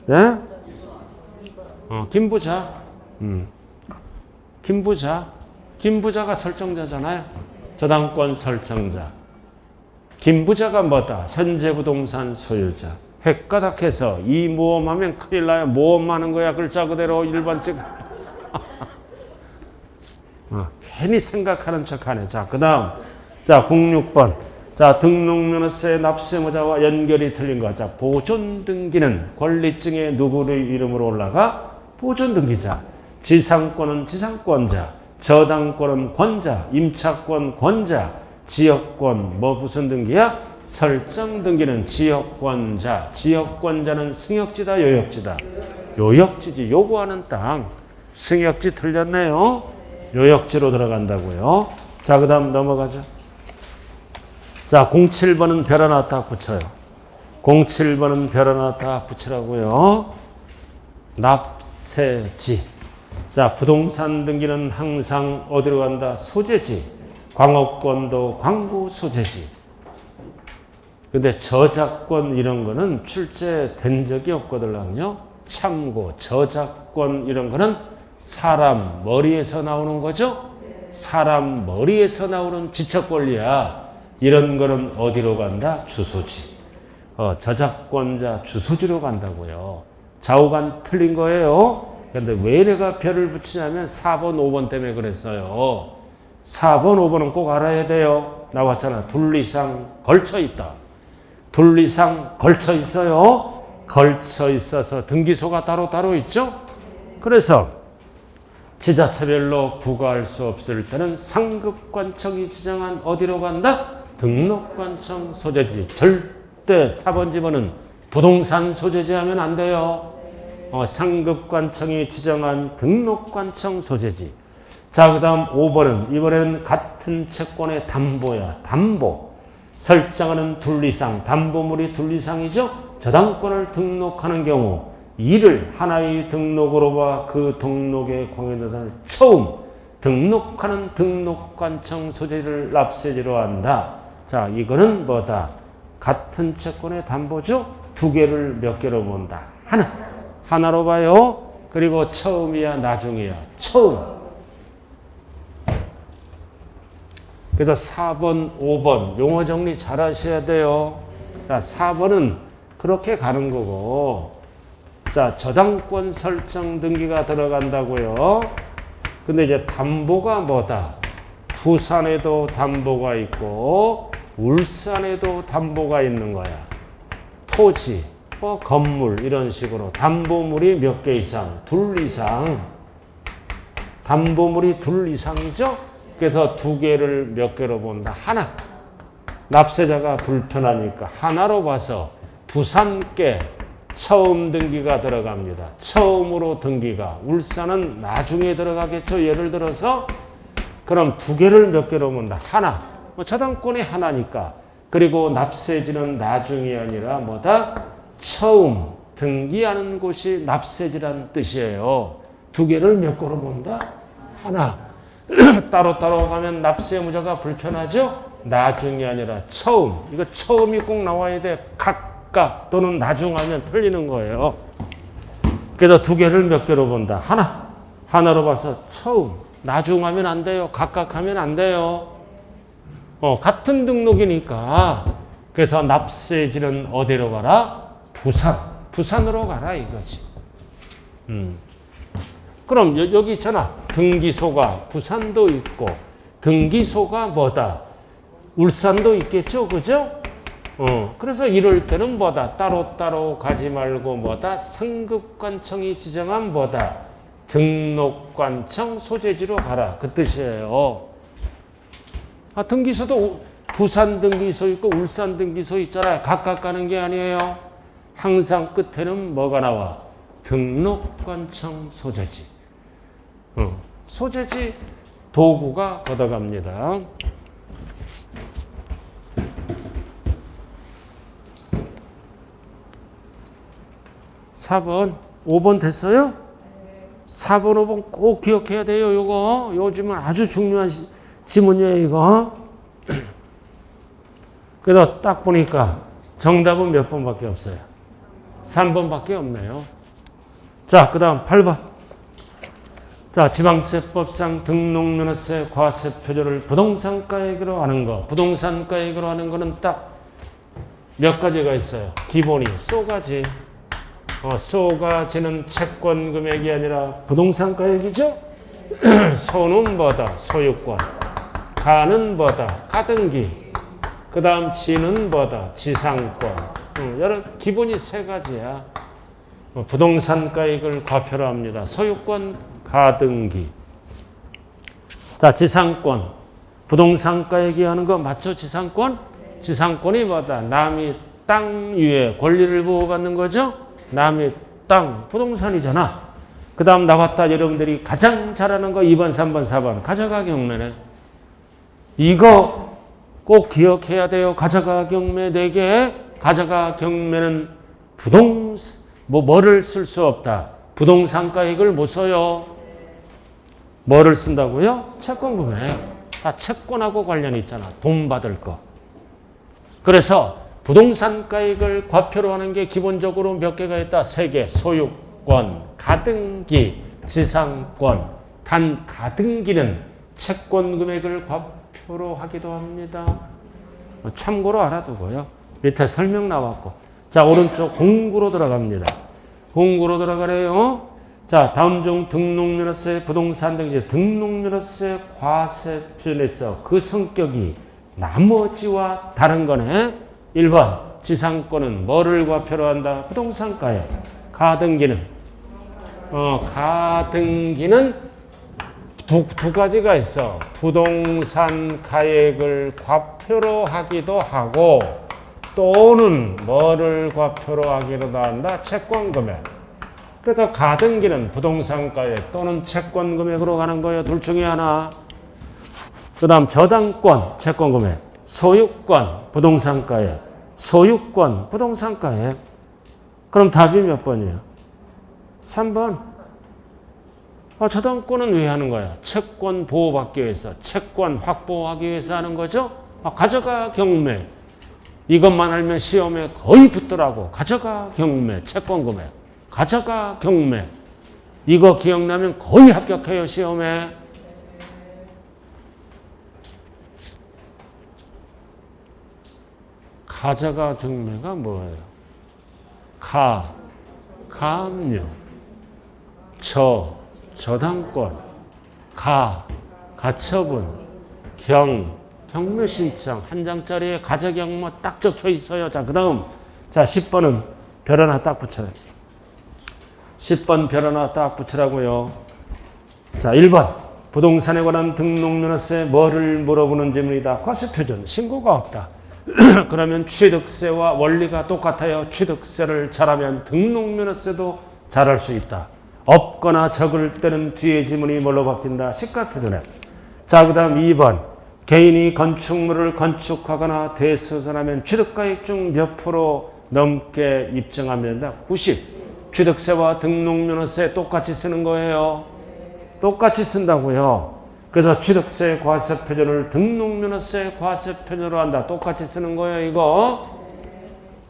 네? 김부자. 김부자가 설정자잖아요. 저당권 설정자. 김부자가 뭐다? 현재 부동산 소유자. 헷가닥해서 이 모험하면 큰일 나요. 모험하는 거야. 글자 그대로 일반적. 괜히 생각하는 척하네. 자, 그 다음. 자, 06번. 자, 등록면허세 납세무자와 연결이 틀린 거. 자, 보존등기는 권리증에 누구의 이름으로 올라가? 보존등기자. 지상권은 지상권자. 저당권은 권자. 임차권 권자. 지역권 뭐 무슨 등기야? 설정 등기는 지역권자. 지역권자는 승역지다 요역지다? 요역지지. 요구하는 땅. 승역지 틀렸네요. 요역지로 들어간다고요. 자, 그 다음 넘어가죠. 자, 07번은 별 하나 딱 붙여요. 07번은 별 하나 딱 붙이라고요. 납세지. 자, 부동산 등기는 항상 어디로 간다? 소재지. 광업권도 광고 소재지. 근데 저작권 이런 거는 출제된 적이 없거든요. 참고 저작권 이런 거는 사람 머리에서 나오는 거죠. 사람 머리에서 나오는 지적 권리야. 이런 거는 어디로 간다? 주소지. 저작권자 주소지로 간다고요. 좌우간 틀린 거예요. 근데 왜 내가 별을 붙이냐면 4번, 5번 때문에 그랬어요. 4번, 5번은 꼭 알아야 돼요. 나왔잖아. 둘 이상 걸쳐 있다. 둘 이상 걸쳐 있어요. 걸쳐 있어서 등기소가 따로 있죠. 그래서 지자체별로 부과할 수 없을 때는 상급관청이 지정한 어디로 간다? 등록관청 소재지. 절대 4번 집어는 부동산 소재지 하면 안 돼요. 상급관청이 지정한 등록관청 소재지. 자, 그 다음 5번은 이번에는 같은 채권의 담보야. 담보. 설정하는 둘 이상. 담보물이 둘 이상이죠? 저당권을 등록하는 경우 이를 하나의 등록으로 봐 그 등록의 공인자를 처음 등록하는 등록관청 소재를 납세지로 한다. 자, 이거는 뭐다? 같은 채권의 담보죠? 두 개를 몇 개로 본다? 하나로 봐요. 그리고 처음이야, 나중이야? 처음. 그래서 4번, 5번 용어 정리 잘 하셔야 돼요. 자, 4번은 그렇게 가는 거고, 자, 저당권 설정 등기가 들어간다고요. 근데 이제 담보가 뭐다? 부산에도 담보가 있고 울산에도 담보가 있는 거야. 토지, 건물 이런 식으로 담보물이 몇 개 이상? 둘 이상. 담보물이 둘 이상이죠? 그래서 두 개를 몇 개로 본다? 하나. 납세자가 불편하니까 하나로 봐서 부산께 처음 등기가 들어갑니다. 처음으로 등기가. 울산은 나중에 들어가겠죠. 예를 들어서 그럼 두 개를 몇 개로 본다? 하나. 저당권이 하나니까. 그리고 납세지는 나중이 아니라 뭐다? 처음 등기하는 곳이 납세지란 뜻이에요. 두 개를 몇 개로 본다? 하나. 따로따로 가면 납세무자가 불편하죠? 나중이 아니라 처음. 이거 처음이 꼭 나와야 돼. 각각 또는 나중하면 틀리는 거예요. 그래서 두 개를 몇 개로 본다? 하나. 하나로 봐서 처음. 나중하면 안 돼요. 각각하면 안 돼요. 같은 등록이니까. 그래서 납세지는 어디로 가라? 부산. 부산으로 가라 이거지. 그럼 여기 있잖아. 등기소가 부산도 있고 등기소가 뭐다? 울산도 있겠죠. 그죠? 그래서 이럴 때는 뭐다? 따로따로 가지 말고 뭐다? 상급관청이 지정한 뭐다? 등록관청 소재지로 가라. 그 뜻이에요. 등기소도 부산 등기소 있고 울산 등기소 있잖아요. 각각 가는 게 아니에요. 항상 끝에는 뭐가 나와? 등록관청 소재지. 소재지 도구가 걷어갑니다. 4번, 5번 됐어요? 4번, 5번 꼭 기억해야 돼요. 요거 요즘은 아주 중요한 지문이에요. 이거. 그래서 딱 보니까 정답은 몇 번밖에 없어요. 3번밖에 없네요. 자, 그 다음 8번. 자, 지방세법상 등록면허세 과세 표절을 부동산가액으로 하는 거. 부동산가액으로 하는 거는 딱 몇 가지가 있어요. 기본이 쏘가지. 쏘가지는 채권 금액이 아니라 부동산가액이죠. 소는 뭐다? 소유권. 가는 뭐다? 가등기. 그 다음 지는 뭐다? 지상권. 여러 기본이 세 가지야. 부동산가액을 과표로 합니다. 소유권, 가등기. 자, 지상권. 부동산가액이 하는 거 맞죠? 지상권? 지상권이 뭐다? 남이 땅 위에 권리를 보호받는 거죠? 남이 땅, 부동산이잖아. 그 다음 나왔다. 여러분들이 가장 잘하는 거 2번, 3번, 4번. 가져가 경매네. 이거 꼭 기억해야 돼요. 가져가 경매 4개. 가져가 경매는 뭐를 쓸 수 없다. 부동산가액을 못 써요. 뭐를 쓴다고요? 채권금액. 다 채권하고 관련이 있잖아. 돈 받을 거. 그래서 부동산가액을 과표로 하는 게 기본적으로 몇 개가 있다? 3개. 소유권, 가등기, 지상권. 단 가등기는 채권금액을 과표로 하기도 합니다. 참고로 알아두고요. 밑에 설명 나왔고. 자, 오른쪽 공구로 들어갑니다. 공구로 들어가래요. 자, 다음 중 등록면허세, 부동산 등기, 등록면허세 과세 표준에서 그 성격이 나머지와 다른 거네. 1번, 지상권은 뭐를 과표로 한다? 부동산가액. 가등기는? 가등기는 두 가지가 있어. 부동산 가액을 과표로 하기도 하고, 또는 뭐를 과표로 하기도 한다? 채권금액. 그래서 가등기는 부동산가액 또는 채권금액으로 가는 거예요. 둘 중에 하나. 그 다음 저당권, 채권금액. 소유권, 부동산가액. 소유권, 부동산가액. 그럼 답이 몇 번이에요? 3번. 저당권은 왜 하는 거야? 채권 보호받기 위해서, 채권 확보하기 위해서 하는 거죠? 가져가 경매. 이것만 알면 시험에 거의 붙더라고. 가져가 경매, 채권 금액. 가져가 경매. 이거 기억나면 거의 합격해요, 시험에. 가져가 경매가 뭐예요? 가압류, 저당권, 가처분, 경매 신청 한 장짜리에 가저경매 딱 적혀 있어요. 자, 그 다음. 자, 10번은 별 하나 딱 붙여요. 10번 별 하나 딱 붙이라고요. 자, 1번. 부동산에 관한 등록면허세 뭐를 물어보는 질문이다. 과세표준. 신고가 없다. 그러면 취득세와 원리가 똑같아요. 취득세를 잘하면 등록면허세도 잘할 수 있다. 없거나 적을 때는 뒤에 지문이 뭘로 바뀐다? 시가표준에. 자, 그 다음 2번. 개인이 건축물을 건축하거나 대수선하면 취득가액 중 몇 프로 넘게 입증하면 된다? 90. 취득세와 등록면허세 똑같이 쓰는 거예요. 똑같이 쓴다고요. 그래서 취득세 과세표준을 등록면허세 과세표준으로 한다. 똑같이 쓰는 거예요, 이거.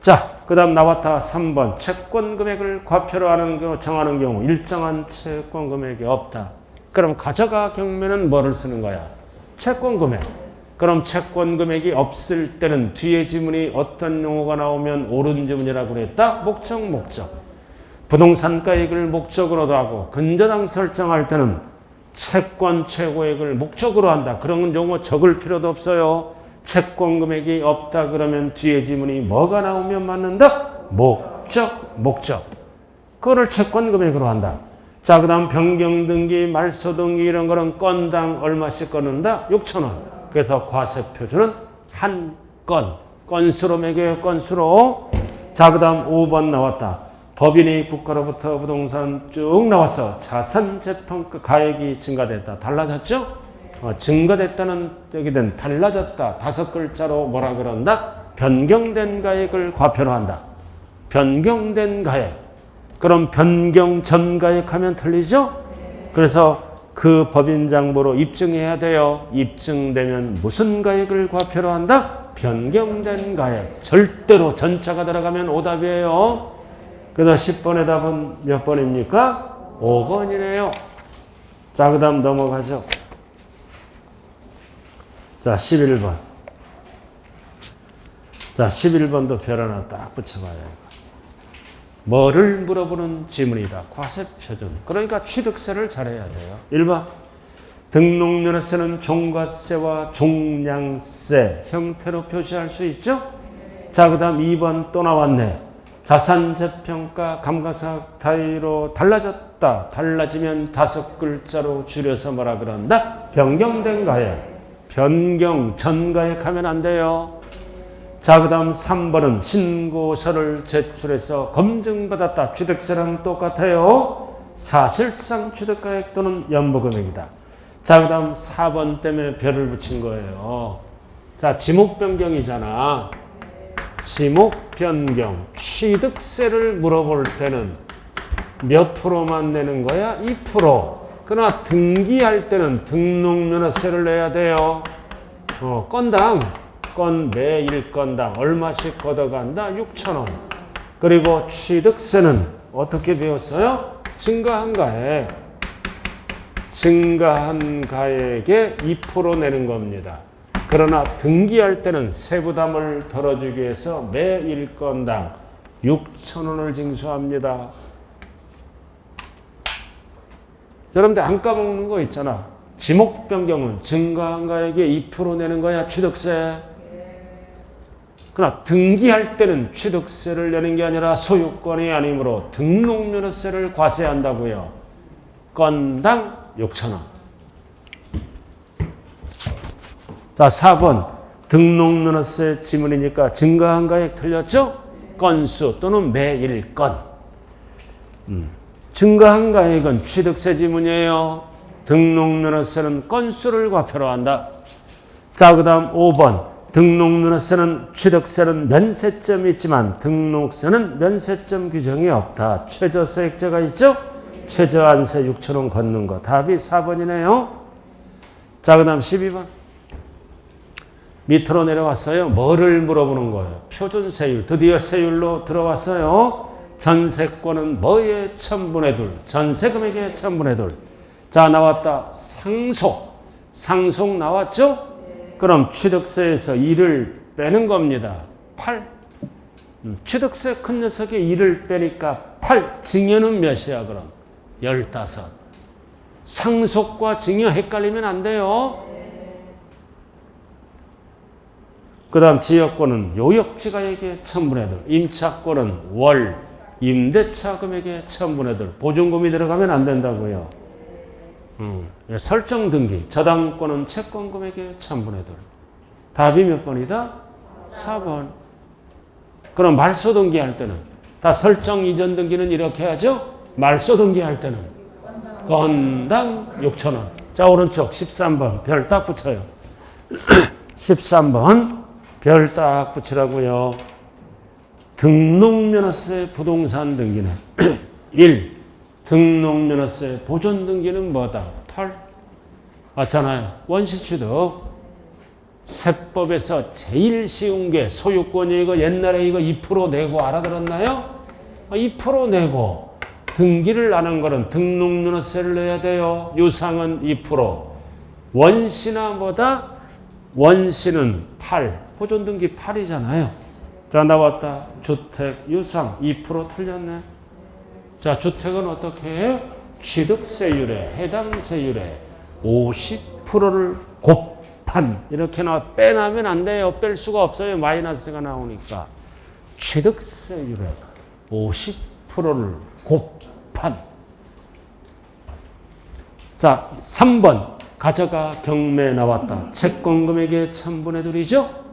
자, 그 다음 나왔다. 3번. 채권 금액을 과표로 하는 경우, 정하는 경우 일정한 채권 금액이 없다. 그럼 가져가 경매는 뭐를 쓰는 거야? 채권 금액. 그럼 채권 금액이 없을 때는 뒤에 지문이 어떤 용어가 나오면 옳은 지문이라고 그랬다? 목적. 부동산 가액을 목적으로도 하고 근저당 설정할 때는 채권 최고액을 목적으로 한다. 그런 용어 적을 필요도 없어요. 채권 금액이 없다 그러면 뒤에 지문이 뭐가 나오면 맞는다? 목적. 그거를 채권 금액으로 한다. 자, 그 다음 변경등기, 말소등기 이런 거는 건당 얼마씩 걷는다? 6,000원. 그래서 과세표준은 한 건수로 매겨요, 건수로. 자, 그 다음 5번 나왔다. 법인이 국가로부터 부동산 쭉 나왔어. 자산 재평가 가액이 증가됐다. 달라졌죠? 증가됐다는 여기든 달라졌다. 5글자로 뭐라 그런다? 변경된 가액을 과표로 한다. 변경된 가액. 그럼 변경 전 가액 하면 틀리죠? 그래서 그 법인 장부로 입증해야 돼요. 입증되면 무슨 가액을 과표로 한다? 변경된 가액. 절대로 전자가 들어가면 오답이에요. 그래서 10번의 답은 몇 번입니까? 5번이네요. 자, 그 다음 넘어가죠. 자, 11번. 자, 11번도 별 하나 딱 붙여봐요. 뭐를 물어보는 지문이다. 과세표준. 그러니까 취득세를 잘해야 돼요. 1번. 등록면허세는 종가세와 종량세 형태로 표시할 수 있죠? 자, 그 다음 2번 또 나왔네. 자산재평가 감가상각 타입으로 달라졌다. 달라지면 5글자로 줄여서 뭐라 그런다? 변경된 가액. 변경 전 가액 하면 안 돼요. 자, 그 다음 3번은 신고서를 제출해서 검증받았다. 취득세랑 똑같아요. 사실상 취득가액 또는 연부금액이다. 자, 그 다음 4번 때문에 별을 붙인 거예요. 자, 지목 변경이잖아. 지목 변경. 취득세를 물어볼 때는 몇 프로만 내는 거야? 2%. 그러나 등기할 때는 등록면허세를 내야 돼요. 건당. 매일 건당 얼마씩 걷어간다? 6,000원. 그리고 취득세는 어떻게 배웠어요? 증가한 가액. 증가한 가액에 2% 내는 겁니다. 그러나 등기할 때는 세부담을 덜어주기 위해서 매일 건당 6,000원을 징수합니다. 여러분들 안 까먹는 거 있잖아. 지목 변경은 증가한 가액에 2% 내는 거야, 취득세. 그러나 등기할 때는 취득세를 내는 게 아니라 소유권이 아니므로 등록면허세를 과세한다고요. 건당 6,000원. 자, 4번. 등록면허세 지문이니까 증가한 가액 틀렸죠? 건수 또는 매일 건. 증가한 가액은 취득세 지문이에요. 등록면허세는 건수를 과표로 한다. 자, 그 다음 5번. 등록면허세는 취득세는 면세점이 있지만 등록세는 면세점 규정이 없다. 최저세액자가 있죠? 최저안세 6,000원 걷는 거. 답이 4번이네요. 자, 그 다음 12번. 밑으로 내려왔어요. 뭐를 물어보는 거예요? 표준세율. 드디어 세율로 들어왔어요. 전세권은 뭐의 1000분의 2? 전세금액의 1000분의 2. 자, 나왔다. 상속. 상속 나왔죠? 그럼 취득세에서 2를 빼는 겁니다. 8. 취득세 큰 녀석이 2를 빼니까 8. 증여는 몇이야 그럼? 15. 상속과 증여 헷갈리면 안 돼요. 그 다음 지역권은 요역지가액의 1000분의 2. 임차권은 월, 임대차 금액의 1000분의 2. 보증금이 들어가면 안 된다고요. 설정 등기, 저당권은 채권 금액의 1000분의 2. 답이 몇 번이다? 4번. 그럼 말소 등기할 때는 다 설정 이전 등기는 이렇게 하죠? 말소 등기할 때는 건당 6,000원. 자, 오른쪽 13번 별 딱 붙여요. 13번 별 딱 붙이라고요. 등록면허세 부동산 등기는 1. 등록면허세 보존등기는 뭐다? 8. 맞잖아요. 원시취득. 세법에서 제일 쉬운 게 소유권이 이거 옛날에 이거 2% 내고 알아들었나요? 2% 내고 등기를 하는 거는 등록면허세를 내야 돼요. 유상은 2%. 원시나 뭐다? 원시는 8. 보존등기 8이잖아요. 자, 나왔다. 주택, 유상 2% 틀렸네. 자, 주택은 어떻게 해요? 취득세율에 해당 세율에 50%를 곱한 이렇게 나와. 빼나면 안 돼요. 뺄 수가 없어요. 마이너스가 나오니까. 취득세율에 50%를 곱한. 자, 3번 가져가 경매 나왔다. 채권금액의 1000분의 2이죠?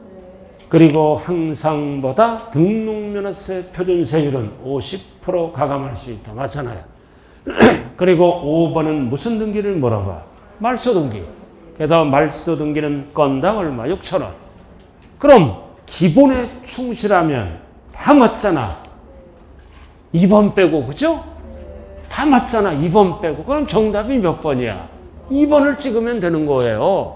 그리고 항상보다 등록면허세 표준세율은 50% 가감할 수 있다. 맞잖아요. 그리고 5번은 무슨 등기를 물어봐? 말소등기. 게다가 말소등기는 건당 얼마? 6,000원. 그럼 기본에 충실하면 다 맞잖아. 2번 빼고, 그죠? 다 맞잖아. 2번 빼고. 그럼 정답이 몇 번이야? 2번을 찍으면 되는 거예요.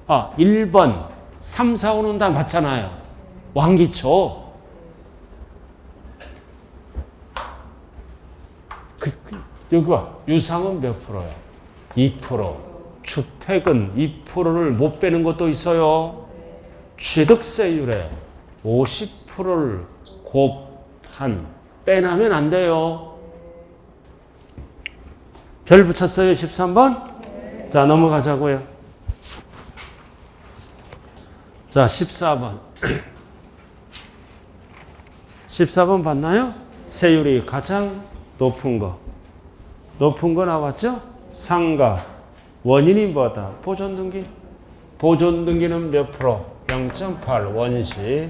1번, 3, 4, 5는 다 맞잖아요. 왕기초. 여기 봐. 유상은 몇 프로야? 2%. 주택은 2%를 못 빼는 것도 있어요. 취득세율에 50%를 곱한. 빼나면 안 돼요. 별 붙였어요? 13번? 자, 넘어가자고요. 자, 14번. 14번 봤나요? 세율이 가장 높은 거. 높은 거 나왔죠? 상가. 원인이 뭐다? 보존등기. 보존등기는 몇 프로? 0.8. 원시.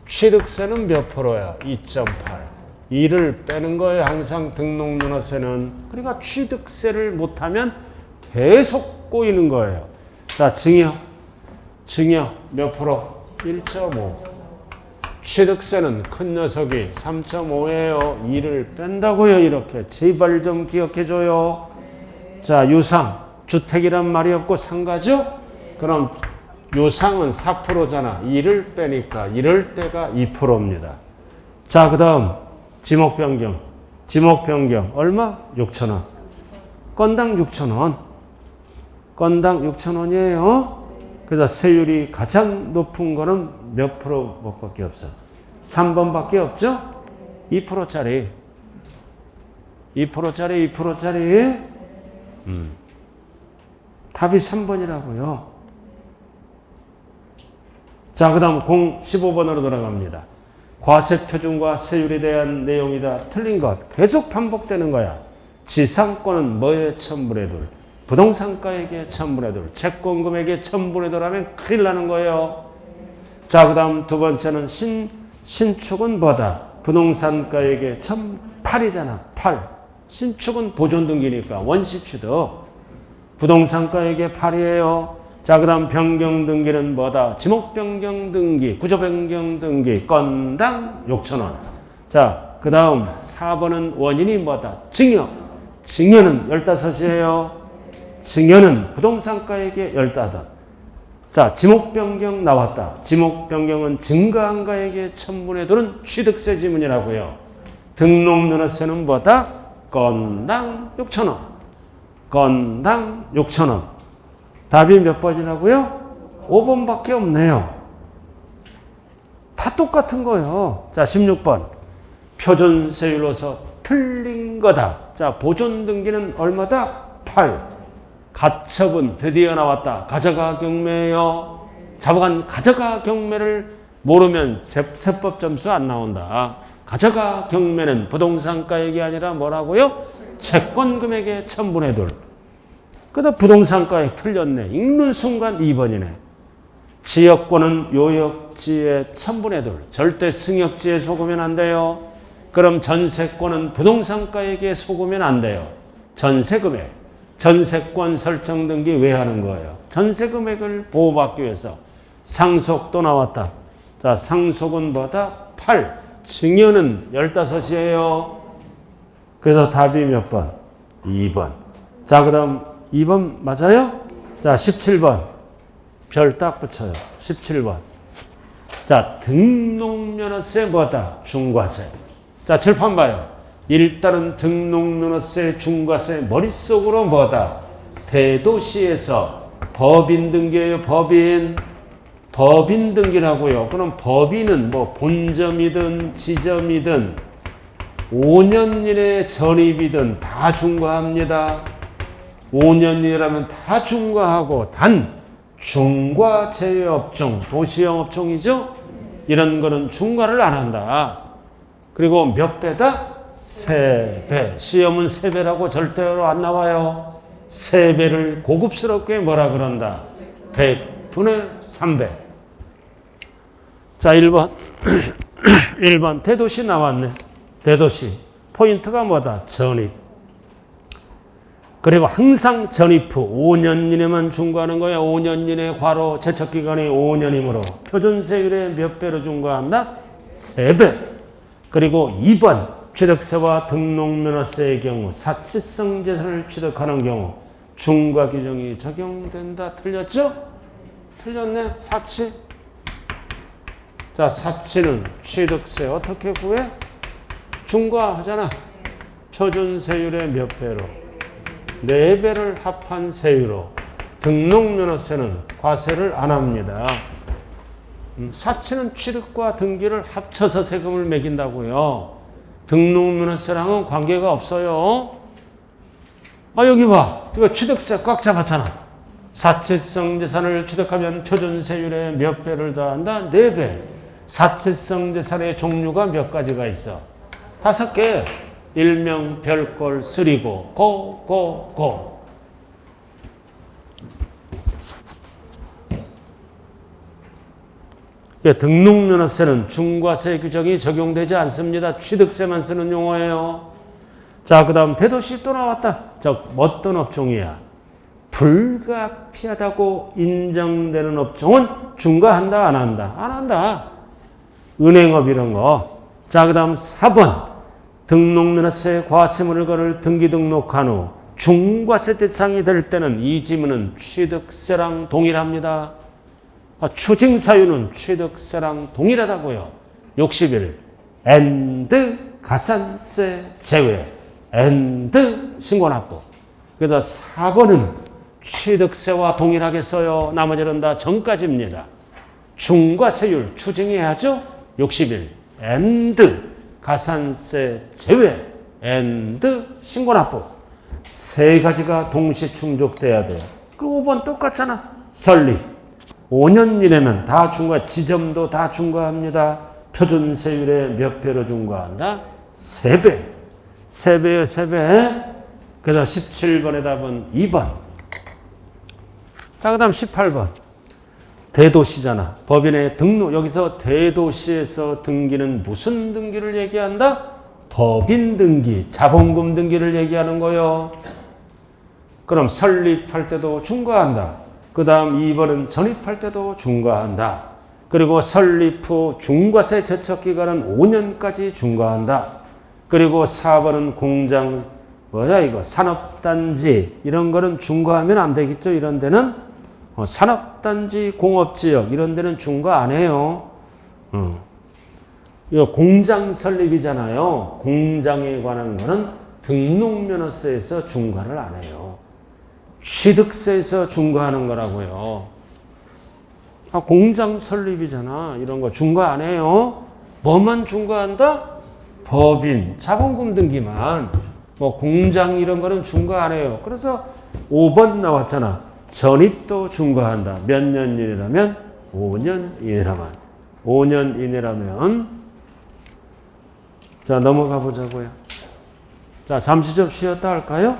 취득세는 몇 프로야? 2.8. 2를 빼는 거예요. 항상 등록면허세는. 그러니까 취득세를 못하면 계속 꼬이는 거예요. 자, 증여. 증여 몇 프로? 1.5. 취득세는 큰 녀석이 3.5예요. 2를 뺀다고요. 이렇게. 제발 좀 기억해줘요. 자, 유상. 주택이란 말이 없고 상가죠? 그럼 유상은 4%잖아. 2를 빼니까 이럴 때가 2%입니다. 자, 그 다음 지목 변경. 지목 변경 얼마? 6,000원. 건당 6,000원. 건당 6,000원이에요. 그래서 세율이 가장 높은 거는 몇 프로밖에 없어? 3번밖에 없죠? 2%짜리. 2%짜리, 2%짜리. 답이 3번이라고요. 자, 그 다음 15번으로 돌아갑니다. 과세표준과 세율에 대한 내용이다. 틀린 것. 계속 반복되는 거야. 지상권은 뭐의 1000분의 2? 부동산가액의 1000분의 2. 채권금액의 1000분의 2라면 큰일 나는 거예요. 자, 그 다음 두 번째는 신축은 뭐다? 부동산가액의 1008이잖아. 8. 신축은 보존등기니까 원시취득. 부동산가액의 8이에요. 자, 그 다음 변경 등기는 뭐다? 지목 변경 등기, 구조 변경 등기, 건당 6,000원. 자, 그 다음 4번은 원인이 뭐다? 증여. 증여는 15이에요. 증여는 부동산가액의 15. 자, 지목 변경 나왔다. 지목 변경은 증가한 가액의 1,000분의 2는 취득세 지문이라고요. 등록면허세는 뭐다? 건당 6,000원. 건당 6,000원. 답이 몇 번이라고요? 5번밖에 없네요. 다 똑같은 거예요. 자, 16번. 표준세율로서 틀린 거다. 자, 보존 등기는 얼마다? 8. 가처분 드디어 나왔다. 가져가 경매예요. 잡아간 가져가 경매를 모르면 세법 점수 안 나온다. 가져가 경매는 부동산가액이 아니라 뭐라고요? 채권 금액의 1,000분의 2. 그다 부동산가액 틀렸네. 읽는 순간 2번이네. 지역권은 요역지의 1,000분의 2. 절대 승역지에 속으면 안 돼요. 그럼 전세권은 부동산가액에 속으면 안 돼요. 전세금액. 전세권 설정 등기 왜 하는 거예요? 전세금액을 보호받기 위해서. 상속도 나왔다. 자, 상속은 뭐다? 8. 증여는 15이에요. 그래서 답이 몇 번? 2번. 자, 그 다음 2번 맞아요? 자, 17번. 별 딱 붙여요. 17번. 자, 등록면허세 뭐다? 중과세. 자, 칠판 봐요. 일단은 등록면허세, 중과세 머릿속으로 뭐다? 대도시에서 법인 등기예요. 법인. 법인 등기라고요. 그럼 법인은 뭐 본점이든 지점이든 5년 이내 전입이든 다 중과합니다. 5년 이내라면 다 중과하고 단 중과 제외 업종, 도시형 업종이죠. 이런 거는 중과를 안 한다. 그리고 몇 배다? 3배. 시험은 3배라고 절대로 안 나와요. 3배를 고급스럽게 뭐라 그런다? 100분의 3배. 자, 1번. 1번. 대도시 나왔네. 대도시. 포인트가 뭐다? 전입. 그리고 항상 전입 후 5년 이내만 중과하는 거야. 5년 이내 과로 제척기간이 5년이므로 표준세율의 몇 배로 중과한다? 3배. 그리고 2번. 취득세와 등록면허세의 경우 사치성 재산을 취득하는 경우 중과 규정이 적용된다. 틀렸죠? 틀렸네. 사치. 자, 사치는 취득세 어떻게 구해? 중과하잖아. 표준세율의 몇 배로? 4배를 합한 세율로. 등록면허세는 과세를 안 합니다. 사치는 취득과 등기를 합쳐서 세금을 매긴다고요. 등록면허세랑은 관계가 없어요. 아, 여기 봐. 이거 취득세 꽉 잡았잖아. 사치성 재산을 취득하면 표준세율의 몇 배를 더한다? 4배. 사치성 재산의 종류가 몇 가지가 있어? 5개. 일명, 별꼴, 쓰리고, 고. 등록면허세는 중과세 규정이 적용되지 않습니다. 취득세만 쓰는 용어예요. 자, 그 다음 대도시 또 나왔다. 어떤 업종이야? 불가피하다고 인정되는 업종은 중과한다, 안 한다? 안 한다. 은행업 이런 거. 자, 그 다음 4번. 등록면허세 과세물을 거를 등기 등록한 후 중과세 대상이 될 때는 이 지문은 취득세랑 동일합니다. 추징사유는 취득세랑 동일하다고요. 61. and 가산세 제외. and 신고납부. 그래서 4번은 취득세와 동일하게 써요. 나머지는 다 전까지입니다. 중과세율 추징해야죠. 61. and 가산세 제외. and 신고납부. 3가지가 동시 충족돼야 돼요. 그 5번 똑같잖아. 설립. 5년 이내면 다 중과, 지점도 다 중과합니다. 표준세율의 몇 배로 중과한다? 3배. 3배요, 3배. 그래서 17번의 답은 2번. 자, 그 다음 18번. 대도시잖아. 법인의 등록. 여기서 대도시에서 등기는 무슨 등기를 얘기한다? 법인 등기, 자본금 등기를 얘기하는 거요. 그럼 설립할 때도 중과한다. 그 다음 2번은 전입할 때도 중과한다. 그리고 설립 후 중과세 제척기간은 5년까지 중과한다. 그리고 4번은 공장, 산업단지, 이런 거는 중과하면 안 되겠죠. 이런 데는 산업단지, 공업지역, 이런 데는 중과 안 해요. 이거 공장 설립이잖아요. 공장에 관한 거는 등록면허세에서 중과를 안 해요. 취득세에서 중과하는 거라고요. 공장 설립이잖아. 이런 거 중과 안 해요. 뭐만 중과한다? 법인, 자본금 등기만. 공장 이런 거는 중과 안 해요. 그래서 5번 나왔잖아. 전입도 중과한다. 몇 년 이내라면? 5년 이내라면. 5년 이내라면. 자, 넘어가 보자고요. 자, 잠시 좀 쉬었다 할까요?